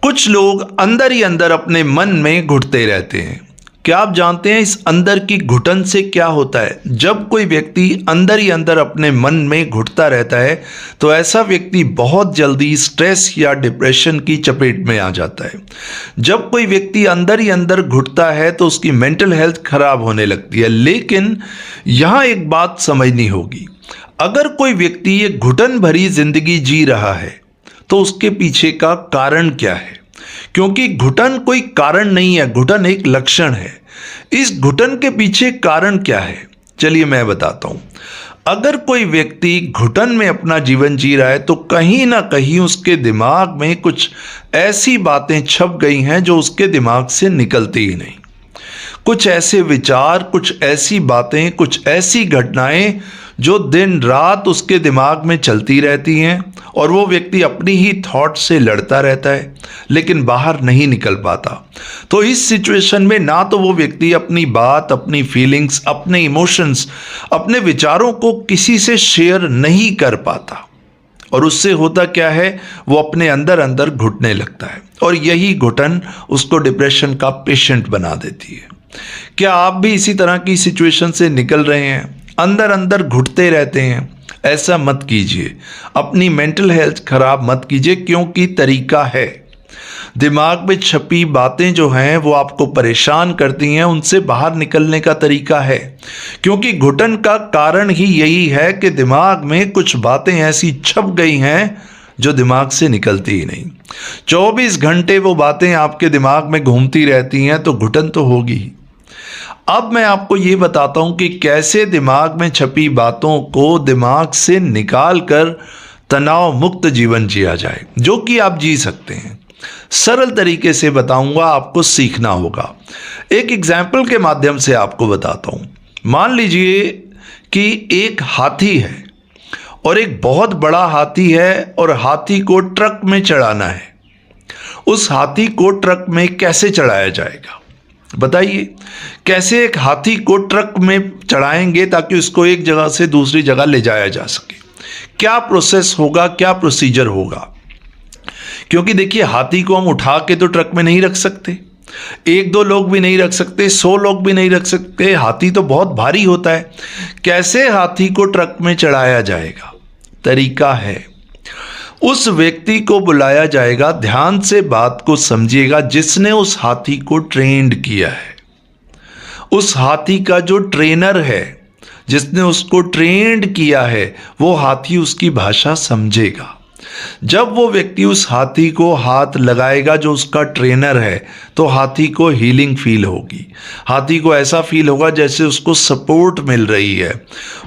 कुछ लोग अंदर ही अंदर अपने मन में घुटते रहते हैं। क्या आप जानते हैं इस अंदर की घुटन से क्या होता है? जब कोई व्यक्ति अंदर ही अंदर अपने मन में घुटता रहता है तो ऐसा व्यक्ति बहुत जल्दी स्ट्रेस या डिप्रेशन की चपेट में आ जाता है। जब कोई व्यक्ति अंदर ही अंदर घुटता है तो उसकी मेंटल हेल्थ खराब होने लगती है। लेकिन यहाँ एक बात समझनी होगी, अगर कोई व्यक्ति ये घुटन भरी जिंदगी जी रहा है तो उसके पीछे का कारण क्या है? क्योंकि घुटन कोई कारण नहीं है, घुटन एक लक्षण है। इस घुटन के पीछे कारण क्या है, चलिए मैं बताता हूं। अगर कोई व्यक्ति घुटन में अपना जीवन जी रहा है तो कहीं ना कहीं उसके दिमाग में कुछ ऐसी बातें छप गई हैं जो उसके दिमाग से निकलती ही नहीं। कुछ ऐसे विचार, कुछ ऐसी बातें, कुछ ऐसी घटनाएं जो दिन रात उसके दिमाग में चलती रहती हैं और वो व्यक्ति अपनी ही थॉट से लड़ता रहता है लेकिन बाहर नहीं निकल पाता। तो इस सिचुएशन में ना तो वो व्यक्ति अपनी बात, अपनी फीलिंग्स, अपने इमोशंस, अपने विचारों को किसी से शेयर नहीं कर पाता और उससे होता क्या है, वो अपने अंदर अंदर घुटने लगता है और यही घुटन उसको डिप्रेशन का पेशेंट बना देती है। क्या आप भी इसी तरह की सिचुएशन से निकल रहे हैं, अंदर अंदर घुटते रहते हैं? ऐसा मत कीजिए, अपनी मेंटल हेल्थ खराब मत कीजिए, क्योंकि तरीका है। दिमाग में छपी बातें जो हैं वो आपको परेशान करती हैं, उनसे बाहर निकलने का तरीका है। क्योंकि घुटन का कारण ही यही है कि दिमाग में कुछ बातें ऐसी छप गई हैं जो दिमाग से निकलती ही नहीं। 24 घंटे वो बातें आपके दिमाग में घूमती रहती हैं तो घुटन तो होगी ही। अब मैं आपको ये बताता हूं कि कैसे दिमाग में छपी बातों को दिमाग से निकाल कर तनाव मुक्त जीवन जिया जाए, जो कि आप जी सकते हैं। सरल तरीके से बताऊंगा, आपको सीखना होगा। एक एग्जाम्पल के माध्यम से आपको बताता हूं। मान लीजिए कि एक हाथी है और एक बहुत बड़ा हाथी है और हाथी को ट्रक में चढ़ाना है। उस हाथी को ट्रक में कैसे चढ़ाया जाएगा बताइए? कैसे एक हाथी को ट्रक में चढ़ाएंगे ताकि उसको एक जगह से दूसरी जगह ले जाया जा सके? क्या प्रोसेस होगा, क्या प्रोसीजर होगा? क्योंकि देखिए, हाथी को हम उठा के तो ट्रक में नहीं रख सकते, 1-2 लोग भी नहीं रख सकते, 100 लोग भी नहीं रख सकते। हाथी तो बहुत भारी होता है। कैसे हाथी को ट्रक में चढ़ाया जाएगा? तरीका है, उस व्यक्ति को बुलाया जाएगा, ध्यान से बात को समझिएगा, जिसने उस हाथी को ट्रेंड किया है। उस हाथी का जो ट्रेनर है, जिसने उसको ट्रेंड किया है, वो हाथी उसकी भाषा समझेगा। जब वो व्यक्ति उस हाथी को हाथ लगाएगा जो उसका ट्रेनर है, तो हाथी को हीलिंग फील होगी। हाथी को ऐसा फील होगा जैसे उसको सपोर्ट मिल रही है।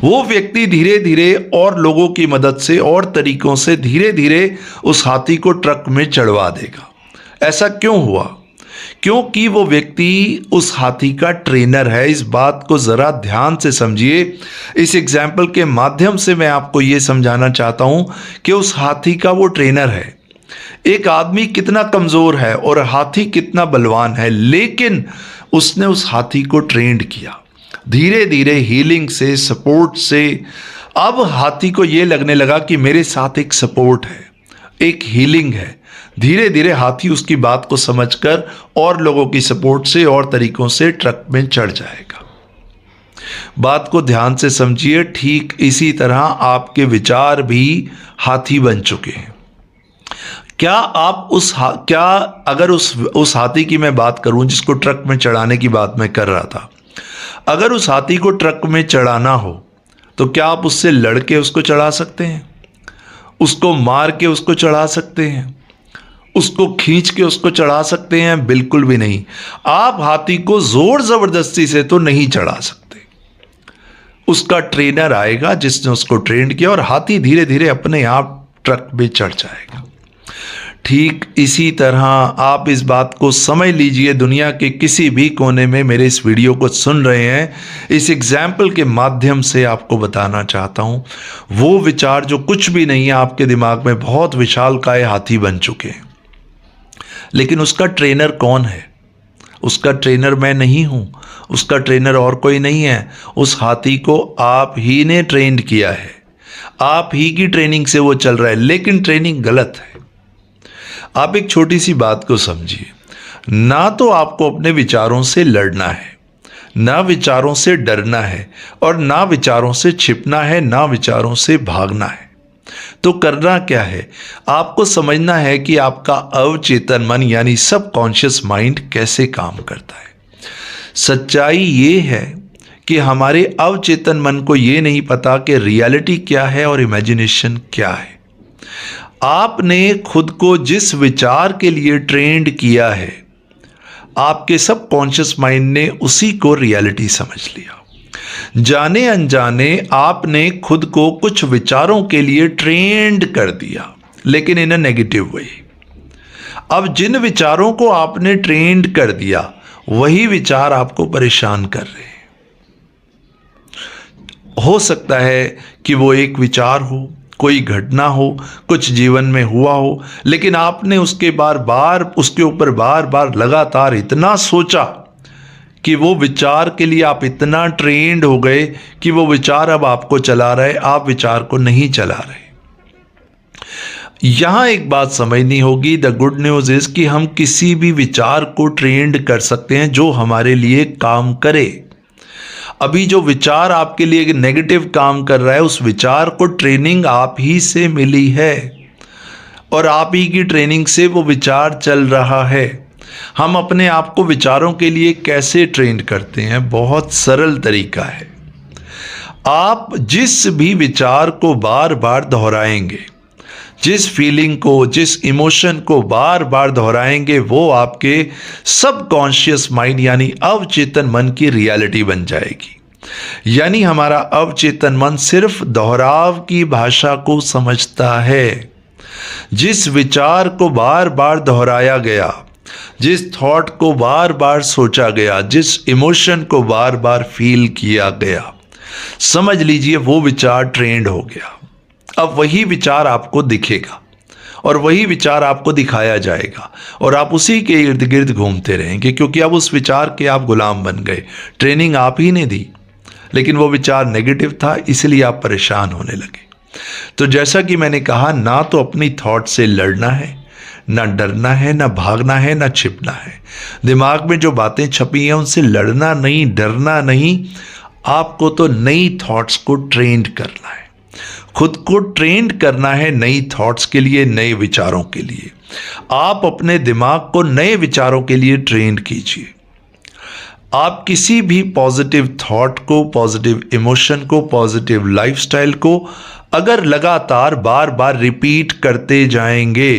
वो व्यक्ति धीरे धीरे और लोगों की मदद से और तरीकों से धीरे धीरे उस हाथी को ट्रक में चढ़वा देगा। ऐसा क्यों हुआ? क्योंकि वो व्यक्ति उस हाथी का ट्रेनर है। इस बात को जरा ध्यान से समझिए। इस एग्जाम्पल के माध्यम से मैं आपको ये समझाना चाहता हूं कि उस हाथी का वो ट्रेनर है। एक आदमी कितना कमजोर है और हाथी कितना बलवान है, लेकिन उसने उस हाथी को ट्रेंड किया धीरे धीरे, हीलिंग से, सपोर्ट से। अब हाथी को ये लगने लगा कि मेरे साथ एक सपोर्ट है, एक हीलिंग है। धीरे धीरे हाथी उसकी बात को समझकर और लोगों की सपोर्ट से और तरीकों से ट्रक में चढ़ जाएगा। बात को ध्यान से समझिए। ठीक इसी तरह आपके विचार भी हाथी बन चुके हैं। क्या आप अगर उस हाथी की मैं बात करूं जिसको ट्रक में चढ़ाने की बात मैं कर रहा था, अगर उस हाथी को ट्रक में चढ़ाना हो तो क्या आप उससे लड़के उसको चढ़ा सकते हैं? उसको मार के उसको चढ़ा सकते हैं? उसको खींच के उसको चढ़ा सकते हैं? बिल्कुल भी नहीं। आप हाथी को जोर जबरदस्ती से तो नहीं चढ़ा सकते। उसका ट्रेनर आएगा जिसने उसको ट्रेन किया और हाथी धीरे धीरे अपने आप ट्रक में चढ़ जाएगा। ठीक इसी तरह आप इस बात को समझ लीजिए। दुनिया के किसी भी कोने में मेरे इस वीडियो को सुन रहे हैं, इस एग्जाम्पल के माध्यम से आपको बताना चाहता हूं, वो विचार जो कुछ भी नहीं है आपके दिमाग में बहुत विशालकाय हाथी बन चुके हैं। लेकिन उसका ट्रेनर कौन है? उसका ट्रेनर मैं नहीं हूं, उसका ट्रेनर और कोई नहीं है। उस हाथी को आप ही ने ट्रेंड किया है, आप ही की ट्रेनिंग से वो चल रहा है, लेकिन ट्रेनिंग गलत है। आप एक छोटी सी बात को समझिए, ना तो आपको अपने विचारों से लड़ना है, ना विचारों से डरना है, और ना विचारों से छिपना है, ना विचारों से भागना है। तो करना क्या है? आपको समझना है कि आपका अवचेतन मन यानी सबकॉन्शियस माइंड कैसे काम करता है। सच्चाई ये है कि हमारे अवचेतन मन को ये नहीं पता कि रियलिटी क्या है और इमेजिनेशन क्या है। आपने खुद को जिस विचार के लिए ट्रेंड किया है, आपके सबकॉन्शियस माइंड ने उसी को रियलिटी समझ लिया। जाने अनजाने आपने खुद को कुछ विचारों के लिए ट्रेंड कर दिया, लेकिन इन अ नेगेटिव वे। अब जिन विचारों को आपने ट्रेंड कर दिया, वही विचार आपको परेशान कर रहे हैं। हो सकता है कि वो एक विचार हो, कोई घटना हो, कुछ जीवन में हुआ हो, लेकिन आपने उसके उसके ऊपर बार बार लगातार इतना सोचा कि वो विचार के लिए आप इतना ट्रेंड हो गए कि वो विचार अब आपको चला रहे, आप विचार को नहीं चला रहे। यहां एक बात समझनी होगी, द गुड न्यूज इज कि हम किसी भी विचार को ट्रेंड कर सकते हैं जो हमारे लिए काम करे। अभी जो विचार आपके लिए नेगेटिव काम कर रहा है, उस विचार को ट्रेनिंग आप ही से मिली है और आप ही की ट्रेनिंग से वो विचार चल रहा है। हम अपने आप को विचारों के लिए कैसे ट्रेन करते हैं? बहुत सरल तरीका है। आप जिस भी विचार को बार बार दोहराएंगे, जिस फीलिंग को, जिस इमोशन को बार बार दोहराएंगे, वो आपके सबकॉन्शियस माइंड यानी अवचेतन मन की रियलिटी बन जाएगी। यानी हमारा अवचेतन मन सिर्फ दोहराव की भाषा को समझता है। जिस विचार को बार बार दोहराया गया, जिस थॉट को बार बार सोचा गया, जिस इमोशन को बार बार फील किया गया, समझ लीजिए वो विचार ट्रेंड हो गया। अब वही विचार आपको दिखेगा और वही विचार आपको दिखाया जाएगा और आप उसी के इर्द गिर्द घूमते रहेंगे, क्योंकि अब उस विचार के आप गुलाम बन गए। ट्रेनिंग आप ही ने दी, लेकिन वो विचार नेगेटिव था, इसलिए आप परेशान होने लगे। तो जैसा कि मैंने कहा, ना तो अपनी थॉट से लड़ना है, ना डरना है, ना भागना है, ना छिपना है। दिमाग में जो बातें छपी हैं उनसे लड़ना नहीं, डरना नहीं, आपको तो नई थॉट्स को ट्रेंड करना है। खुद को ट्रेंड करना है नई थॉट्स के लिए, नए विचारों के लिए। आप अपने दिमाग को नए विचारों के लिए ट्रेंड कीजिए। आप किसी भी पॉजिटिव थॉट को, पॉजिटिव इमोशन को, पॉजिटिव लाइफस्टाइल को अगर लगातार बार बार रिपीट करते जाएंगे,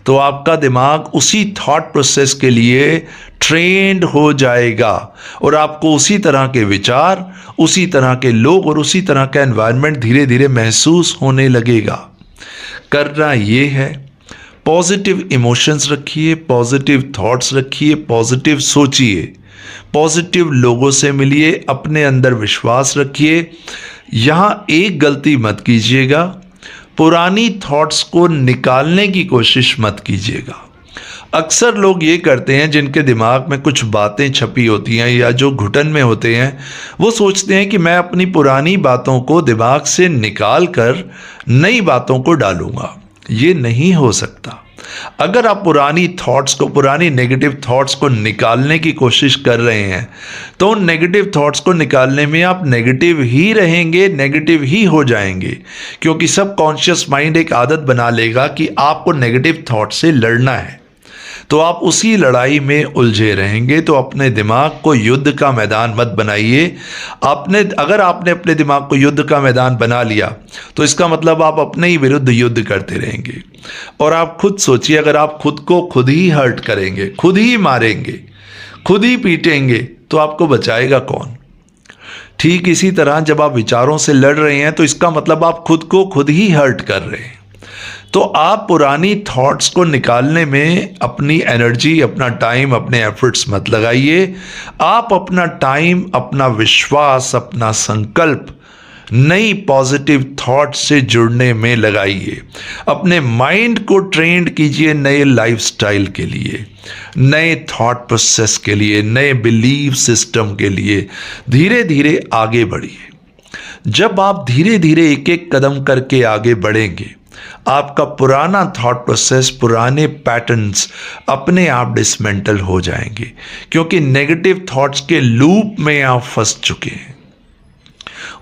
तो आपका दिमाग उसी थॉट प्रोसेस के लिए ट्रेंड हो जाएगा और आपको उसी तरह के विचार, उसी तरह के लोग और उसी तरह का एनवायरनमेंट धीरे धीरे महसूस होने लगेगा। करना ये है, पॉजिटिव इमोशंस रखिए, पॉजिटिव थॉट्स रखिए, पॉजिटिव सोचिए, पॉजिटिव लोगों से मिलिए, अपने अंदर विश्वास रखिए। यहाँ एक गलती मत कीजिएगा, पुरानी थॉट्स को निकालने की कोशिश मत कीजिएगा। अक्सर लोग ये करते हैं, जिनके दिमाग में कुछ बातें छपी होती हैं या जो घुटन में होते हैं, वो सोचते हैं कि मैं अपनी पुरानी बातों को दिमाग से निकाल कर नई बातों को डालूंगा। ये नहीं हो सकता। अगर आप पुरानी थॉट्स को, पुरानी नेगेटिव थॉट्स को निकालने की कोशिश कर रहे हैं, तो उन नेगेटिव थॉट्स को निकालने में आप नेगेटिव ही रहेंगे, नेगेटिव ही हो जाएंगे, क्योंकि सबकॉन्शियस माइंड एक आदत बना लेगा कि आपको नेगेटिव थॉट से लड़ना है, तो आप उसी लड़ाई में उलझे रहेंगे। तो अपने दिमाग को युद्ध का मैदान मत बनाइए। अगर आपने अपने दिमाग को युद्ध का मैदान बना लिया, तो इसका मतलब आप अपने ही विरुद्ध युद्ध करते रहेंगे। और आप खुद सोचिए, अगर आप खुद को खुद ही हर्ट करेंगे, खुद ही मारेंगे, खुद ही पीटेंगे, तो आपको बचाएगा कौन? ठीक इसी तरह जब आप विचारों से लड़ रहे हैं, तो इसका मतलब आप खुद को खुद ही हर्ट कर रहे हैं। तो आप पुरानी थॉट्स को निकालने में अपनी एनर्जी, अपना टाइम, अपने एफर्ट्स मत लगाइए। आप अपना टाइम, अपना विश्वास, अपना संकल्प नई पॉजिटिव थॉट से जुड़ने में लगाइए। अपने माइंड को ट्रेंड कीजिए नए लाइफस्टाइल के लिए, नए थॉट प्रोसेस के लिए, नए बिलीफ सिस्टम के लिए। धीरे धीरे आगे बढ़िए। जब आप धीरे धीरे एक एक कदम करके आगे बढ़ेंगे, आपका पुराना थॉट प्रोसेस, पुराने पैटर्न्स अपने आप डिसमेंटल हो जाएंगे, क्योंकि नेगेटिव थॉट्स के लूप में आप फंस चुके हैं।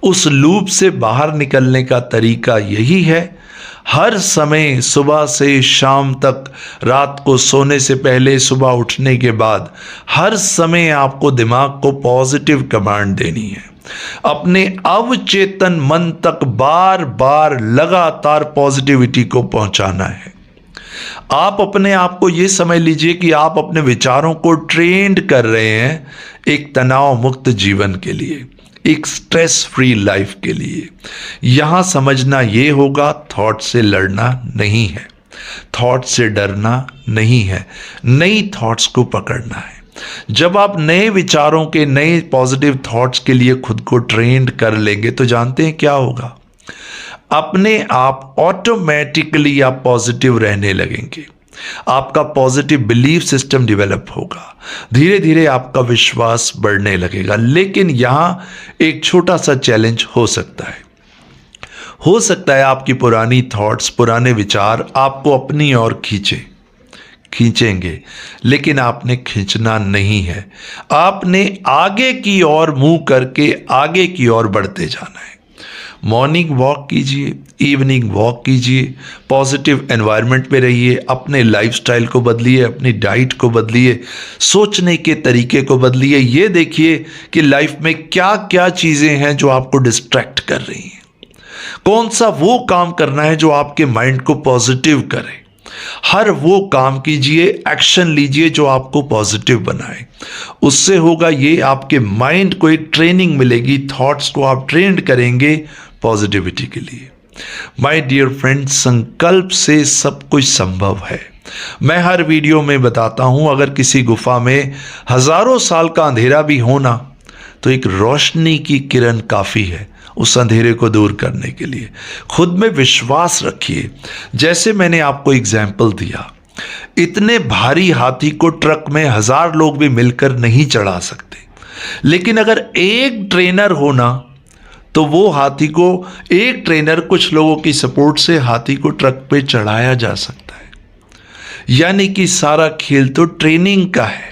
उस लूप से बाहर निकलने का तरीका यही है, हर समय सुबह से शाम तक, रात को सोने से पहले, सुबह उठने के बाद, हर समय आपको दिमाग को पॉजिटिव कमांड देनी है। अपने अवचेतन मन तक बार बार लगातार पॉजिटिविटी को पहुंचाना है। आप अपने आप को यह समझ लीजिए कि आप अपने विचारों को ट्रेंड कर रहे हैं एक तनाव मुक्त जीवन के लिए, एक स्ट्रेस फ्री लाइफ के लिए। यहां समझना यह होगा, थॉट से लड़ना नहीं है, थॉट से डरना नहीं है, नई थॉट्स को पकड़ना है। जब आप नए विचारों के, नए पॉजिटिव थॉट्स के लिए खुद को ट्रेंड कर लेंगे तो जानते हैं क्या होगा? अपने आप ऑटोमेटिकली आप पॉजिटिव रहने लगेंगे। आपका पॉजिटिव बिलीफ सिस्टम डेवलप होगा, धीरे धीरे आपका विश्वास बढ़ने लगेगा। लेकिन यहां एक छोटा सा चैलेंज हो सकता है आपकी पुरानी थॉट्स, पुराने विचार आपको अपनी ओर खींचेंगे, लेकिन आपने खींचना नहीं है। आपने आगे की ओर मुंह करके आगे की ओर बढ़ते जाना है। मॉर्निंग वॉक कीजिए, इवनिंग वॉक कीजिए, पॉजिटिव एनवायरनमेंट में रहिए, अपने लाइफस्टाइल को बदलिए, अपनी डाइट को बदलिए, सोचने के तरीके को बदलिए। ये देखिए कि लाइफ में क्या क्या चीज़ें हैं जो आपको डिस्ट्रैक्ट कर रही हैं। कौन सा वो काम करना है जो आपके माइंड को पॉजिटिव करे। हर वो काम कीजिए, एक्शन लीजिए जो आपको पॉजिटिव बनाए। उससे होगा ये, आपके माइंड को एक ट्रेनिंग मिलेगी, थॉट्स को आप ट्रेंड करेंगे पॉजिटिविटी के लिए। माय डियर फ्रेंड्स, संकल्प से सब कुछ संभव है। मैं हर वीडियो में बताता हूं, अगर किसी गुफा में हजारों साल का अंधेरा भी हो ना, तो एक रोशनी की किरण काफी है उस अंधेरे को दूर करने के लिए। खुद में विश्वास रखिए। जैसे मैंने आपको एग्जाम्पल दिया, इतने भारी हाथी को ट्रक में 1000 लोग भी मिलकर नहीं चढ़ा सकते, लेकिन अगर एक ट्रेनर होना तो वो हाथी को, एक ट्रेनर कुछ लोगों की सपोर्ट से हाथी को ट्रक पे चढ़ाया जा सकता है। यानी कि सारा खेल तो ट्रेनिंग का है।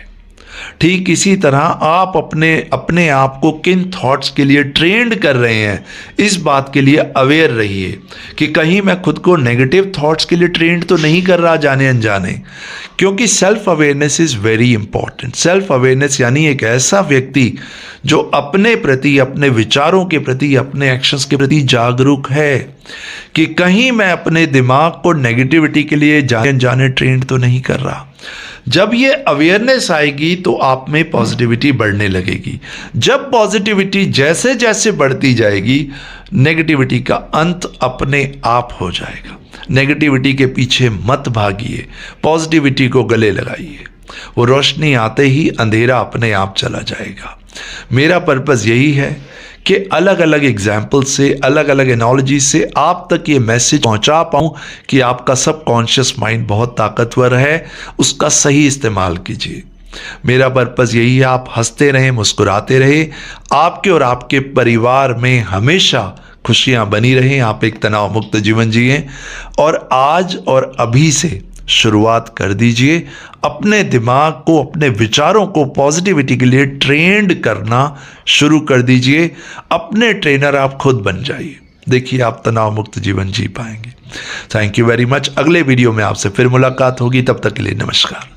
ठीक इसी तरह आप अपने आप को किन थॉट्स के लिए ट्रेंड कर रहे हैं, इस बात के लिए अवेयर रहिए कि कहीं मैं खुद को नेगेटिव थॉट्स के लिए ट्रेंड तो नहीं कर रहा जाने अनजाने। क्योंकि self awareness is very important. Self awareness यानी एक ऐसा व्यक्ति जो अपने प्रति, अपने विचारों के प्रति, अपने एक्शंस के प्रति जागरूक है कि कहीं मैं अपने दिमाग को नेगेटिविटी के लिए जाने अनजाने ट्रेंड तो नहीं कर रहा। जब ये अवेयरनेस आएगी तो आप में पॉजिटिविटी बढ़ने लगेगी। जब पॉजिटिविटी जैसे जैसे बढ़ती जाएगी, नेगेटिविटी का अंत अपने आप हो जाएगा। नेगेटिविटी के पीछे मत भागिए, पॉजिटिविटी को गले लगाइए। वो रोशनी आते ही अंधेरा अपने आप चला जाएगा। मेरा पर्पस यही है कि अलग अलग एग्जाम्पल से, अलग अलग एनालॉजी से आप तक ये मैसेज पहुंचा पाऊं कि आपका सबकॉन्शियस माइंड बहुत ताकतवर है, उसका सही इस्तेमाल कीजिए। मेरा पर्पस यही है, आप हंसते रहें, मुस्कुराते रहें, आपके और आपके परिवार में हमेशा खुशियां बनी रहें, आप एक तनाव मुक्त जीवन जिएं। और आज और अभी से शुरुआत कर दीजिए, अपने दिमाग को, अपने विचारों को पॉजिटिविटी के लिए ट्रेंड करना शुरू कर दीजिए। अपने ट्रेनर आप खुद बन जाइए, देखिए आप तनाव मुक्त जीवन जी पाएंगे। Thank you very much. अगले वीडियो में आपसे फिर मुलाकात होगी, तब तक के लिए नमस्कार।